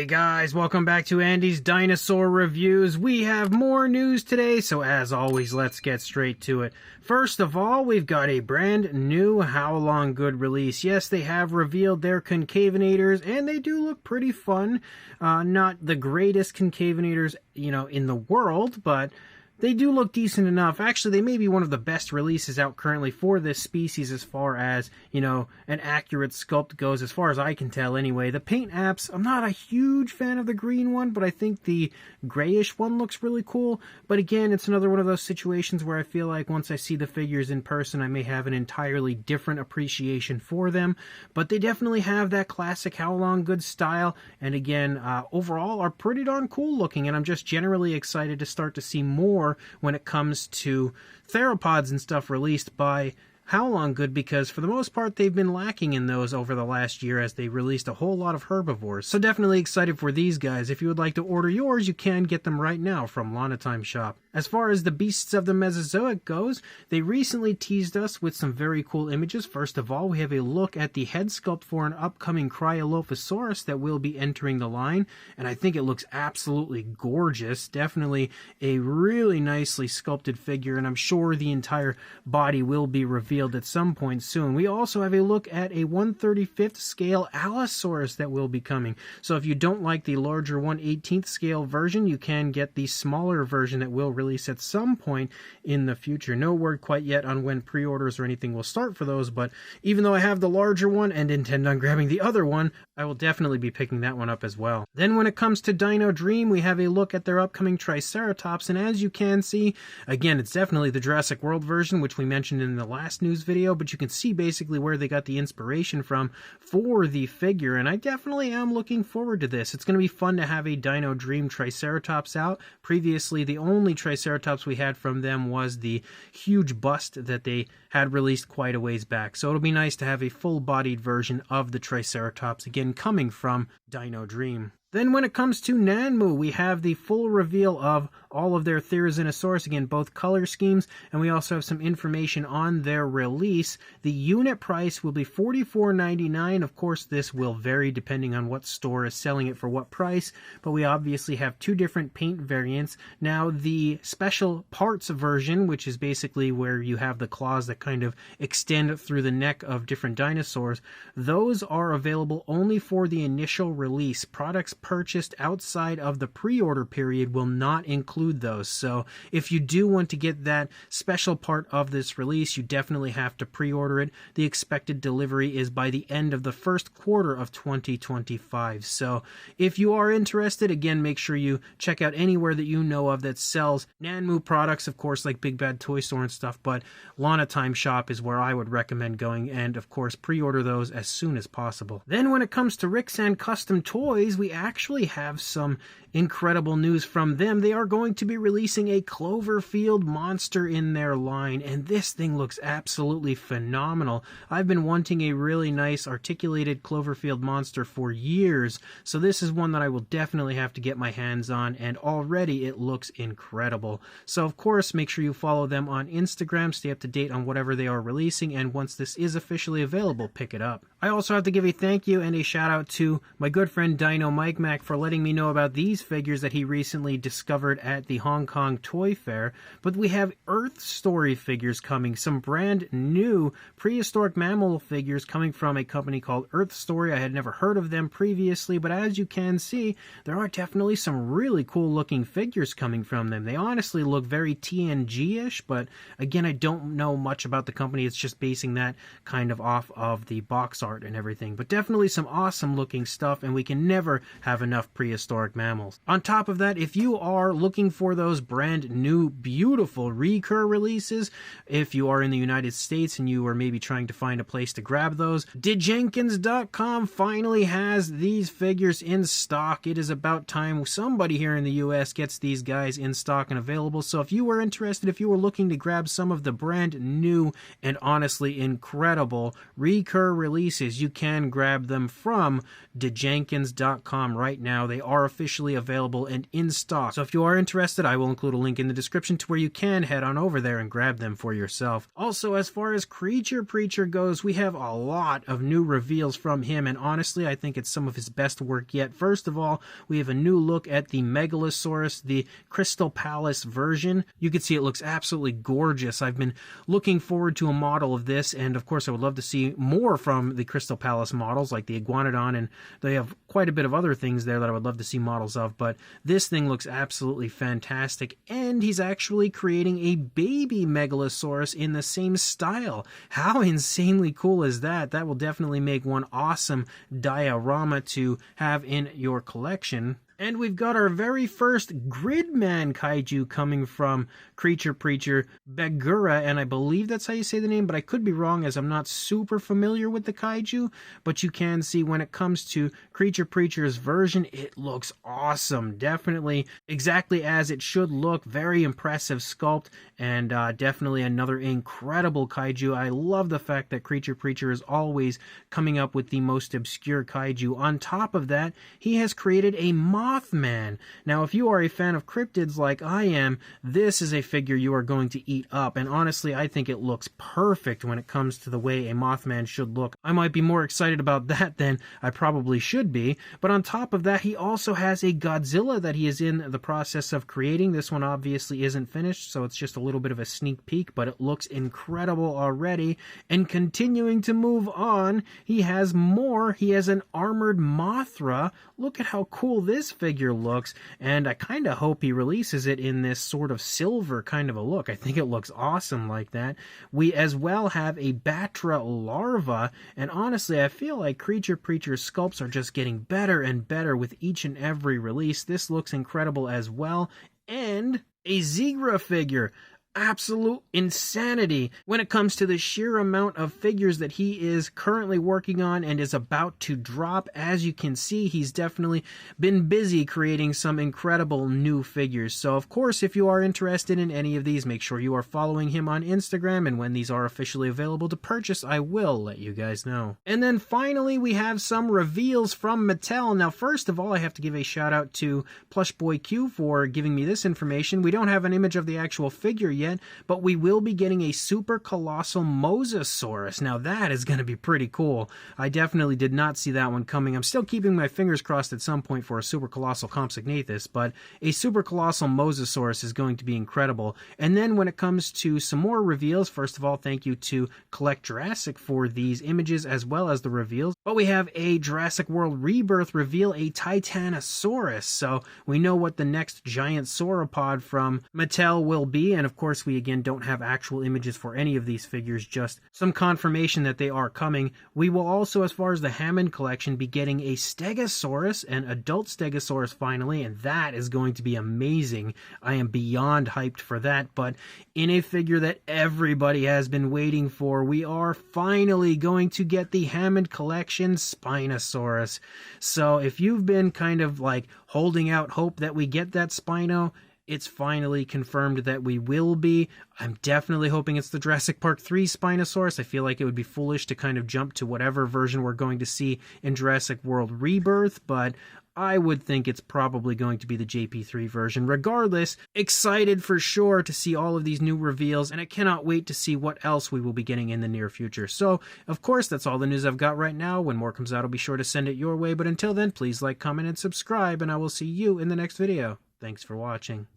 Hey guys, welcome back to Andy's Dinosaur Reviews. We have more news today, so as always, let's get straight to it. First of all, we've got a brand new Haolonggood release. Yes, they have revealed their Concavenators, and they do look pretty fun. Not the greatest Concavenators, in the world, but they do look decent enough. Actually, they may be one of the best releases out currently for this species as far as, an accurate sculpt goes, as far as I can tell anyway. The paint apps, I'm not a huge fan of the green one, but I think the grayish one looks really cool. But again, it's another one of those situations where I feel like once I see the figures in person, I may have an entirely different appreciation for them. But they definitely have that classic Haolonggood style, and again, overall are pretty darn cool looking, and I'm just generally excited to start to see more when it comes to theropods and stuff released by Haolonggood, because for the most part they've been lacking in those over the last year as they released a whole lot of herbivores. So definitely excited for these guys. If you would like to order yours, you can get them right now from Lana Time Shop. As far as the beasts of the Mesozoic goes, they recently teased us with some very cool images. First of all, we have a look at the head sculpt for an upcoming Cryolophosaurus that will be entering the line, and I think it looks absolutely gorgeous. Definitely a really nicely sculpted figure, and I'm sure the entire body will be revealed at some point soon. We also have a look at a 1/35th scale Allosaurus that will be coming. So if you don't like the larger 1/18th scale version, you can get the smaller version that will release at some point in the future. No word quite yet on when pre-orders or anything will start for those, but even though I have the larger one and intend on grabbing the other one, I will definitely be picking that one up as well. Then when it comes to Dino Dream, we have a look at their upcoming Triceratops, and as you can see, again, it's definitely the Jurassic World version, which we mentioned in the last news video, but you can see basically where they got the inspiration from for the figure, and I definitely am looking forward to this. It's going to be fun to have a Dino Dream Triceratops out. Previously, the only Triceratops we had from them was the huge bust that they had released quite a ways back, so it'll be nice to have a full-bodied version of the Triceratops, again coming from Dino Dream. Then when it comes to Nanmu, we have the full reveal of all of their Therizinosaurus, again, both color schemes, and we also have some information on their release. The unit price will be $44.99. Of course, this will vary depending on what store is selling it for what price, but we obviously have two different paint variants. Now, the special parts version, which is basically where you have the claws that kind of extend through the neck of different dinosaurs, those are available only for the initial release. Products purchased outside of the pre-order period will not include those. So if you do want to get that special part of this release, you definitely have to pre-order it. The expected delivery is by the end of the first quarter of 2025. So if you are interested, again, make sure you check out anywhere that you know of that sells Nanmu products, of course, like Big Bad Toy Store and stuff, but Lana Time Shop is where I would recommend going, and of course pre-order those as soon as possible. Then when it comes to Ricsan Custom Toys, we actually have some incredible news from them. They are going to be releasing a Cloverfield monster in their line, and this thing looks absolutely phenomenal. I've been wanting a really nice articulated Cloverfield monster for years, so this is one that I will definitely have to get my hands on, and already it looks incredible. So of course, make sure you follow them on Instagram, stay up to date on whatever they are releasing, and once this is officially available, pick it up. I also have to give a thank you and a shout out to my good friend Dino Mike Mac for letting me know about these figures that he recently discovered at the Hong Kong Toy Fair. But we have Earth Story figures coming, some brand new prehistoric mammal figures coming from a company called Earth Story. I had never heard of them previously, but as you can see, there are definitely some really cool looking figures coming from them. They honestly look very TNG-ish, but again, I don't know much about the company. It's just basing that kind of off of the box art and everything. But definitely some awesome looking stuff, and we can never have enough prehistoric mammals. On top of that, if you are looking for those brand new beautiful Recur releases, if you are in the United States and you are maybe trying to find a place to grab those, Dejankins.com finally has these figures in stock. It is about time somebody here in the US gets these guys in stock and available. So if you were interested, if you were looking to grab some of the brand new and honestly incredible Recur releases, you can grab them from Dejankins.com Custom.com right now. They are officially available and in stock. So if you are interested, I will include a link in the description to where you can head on over there and grab them for yourself. Also, as far as Creature Preacher goes, we have a lot of new reveals from him, and honestly, I think it's some of his best work yet. First of all, we have a new look at the Megalosaurus, the Crystal Palace version. You can see it looks absolutely gorgeous. I've been looking forward to a model of this, and of course I would love to see more from the Crystal Palace models, like the Iguanodon, and they have quite a bit of other things there that I would love to see models of, but this thing looks absolutely fantastic, and he's actually creating a baby Megalosaurus in the same style. How insanely cool is that? That will definitely make one awesome diorama to have in your collection. And we've got our very first Gridman kaiju coming from Creature Preacher, Begura, and I believe that's how you say the name, but I could be wrong as I'm not super familiar with the kaiju. But you can see when it comes to Creature Preacher's version, it looks awesome. Definitely exactly as it should look. Very impressive sculpt, and definitely another incredible kaiju. I love the fact that Creature Preacher is always coming up with the most obscure kaiju. On top of that, he has created a Mothman. Now, if you are a fan of cryptids like I am, this is a figure you are going to eat up, and honestly, I think it looks perfect when it comes to the way a Mothman should look. I might be more excited about that than I probably should be, but on top of that, he also has a Godzilla that he is in the process of creating. This one obviously isn't finished, so it's just a little bit of a sneak peek, but it looks incredible already. And continuing to move on, he has more. He has an armored Mothra. Look at how cool this figure looks, and I kind of hope he releases it in this sort of silver kind of a look. I think it looks awesome like that. We as well have a Batra larva, and honestly, I feel like Creature Preacher's sculpts are just getting better and better with each and every release. This looks incredible as well. And a Zegra figure. Absolute insanity when it comes to the sheer amount of figures that he is currently working on and is about to drop. As you can see, he's definitely been busy creating some incredible new figures. So of course, if you are interested in any of these, make sure you are following him on Instagram, and when these are officially available to purchase, I will let you guys know. And then finally, we have some reveals from Mattel. Now, first of all, I have to give a shout out to Plush Boy Q for giving me this information. We don't have an image of the actual figure yet, but we will be getting a super colossal Mosasaurus. Now that is going to be pretty cool. I definitely did not see that one coming. I'm still keeping my fingers crossed at some point for a super colossal Compsognathus, but a super colossal Mosasaurus is going to be incredible. And then when it comes to some more reveals, first of all, thank you to Collect Jurassic for these images as well as the reveals. But we have a Jurassic World Rebirth reveal, a Titanosaurus. So we know what the next giant sauropod from Mattel will be, and of course we again don't have actual images for any of these figures, just some confirmation that they are coming. We will also, as far as the Hammond collection, be getting a Stegosaurus, an adult Stegosaurus finally, and that is going to be amazing. I am beyond hyped for that. But in a figure that everybody has been waiting for, we are finally going to get the Hammond collection Spinosaurus. So if you've been kind of like holding out hope that we get that Spino, it's finally confirmed that we will be. I'm definitely hoping it's the Jurassic Park 3 Spinosaurus. I feel like it would be foolish to kind of jump to whatever version we're going to see in Jurassic World Rebirth, but I would think it's probably going to be the JP3 version. Regardless, excited for sure to see all of these new reveals, and I cannot wait to see what else we will be getting in the near future. So, of course, that's all the news I've got right now. When more comes out, I'll be sure to send it your way, but until then, please like, comment, and subscribe, and I will see you in the next video. Thanks for watching.